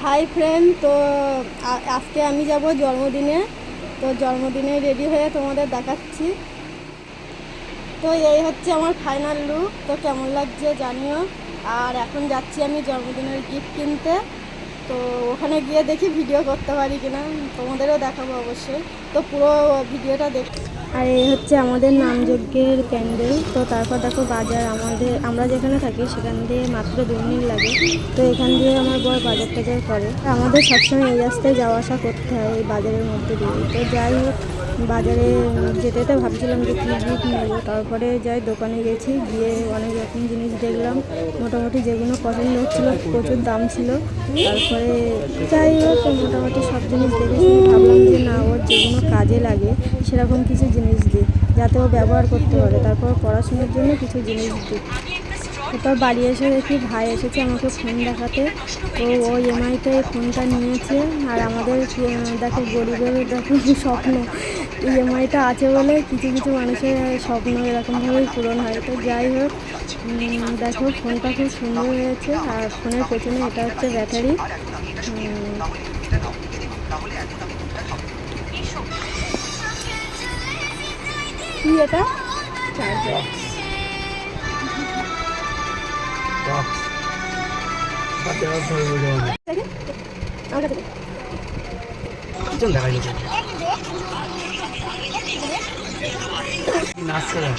Hi friend, তো আজকে আমি যাব জন্মদিনে। তো জন্মদিনে রেডি হয়ে তোমাদের দেখাচ্ছি। তো এই হচ্ছে আমার ফাইনাল লুক। তো কেমন লাগছে জানিও। আর এখন যাচ্ছি আমি জন্মদিনের গিফট কিনতে। তো ওখানে গিয়ে দেখি ভিডিও করতে পারি কিনা, তোমাদেরও দেখাবো অবশ্যই। তো পুরো ভিডিওটা দেখ। আর এই হচ্ছে আমাদের নামযজ্ঞের প্যান্ডেল। তো তারপর দেখো বাজার, আমরা যেখানে থাকি সেখান দিয়ে মাত্র 2 মিনিট লাগে। তো এখান দিয়ে আমার বর বাজার টাজার করে। আমাদের সবসময় এই রাস্তায় যাওয়া আসা করতে হয় এই বাজারের মধ্যে দিয়ে। তো যাই হোক, বাজারে যেতে যেতে ভাবছিলাম যে কী গিফট নেবো। তারপরে যাই দোকানে গেছি, গিয়ে অনেক রকম জিনিস দেখলাম। মোটামুটি যেগুলো পছন্দ হচ্ছিল প্রচুর দাম ছিল। তারপরে যাই হোক, মোটামুটি সব জিনিস দেখে শুনে ভাবলাম যে না, ওর যেগুলো কাজে লাগে সেরকম কিছু জিনিস দিই, যাতে ও ব্যবহার করতে পারে। তারপর পড়াশোনার জন্য কিছু জিনিস দিই। তারপর বাড়ি এসে দেখি ভাই এসেছে আমাকে ফোন দেখাতে। তো ও ইএমআইতে এই ফোনটা নিয়েছে। আর আমাদের দেখো গরিবের দেখো স্বপ্ন, ইএমআইটা আছে বলে কিছু কিছু মানুষের স্বপ্ন এরকমভাবেই পূরণ হয়। তো যাই হোক, দেখো ফোনটা খুব সুন্দর হয়েছে। আর ফোনের পেছনে এটা হচ্ছে ব্যাটারি। কি এটা? চার্জার। আমার কাছে নাচ করে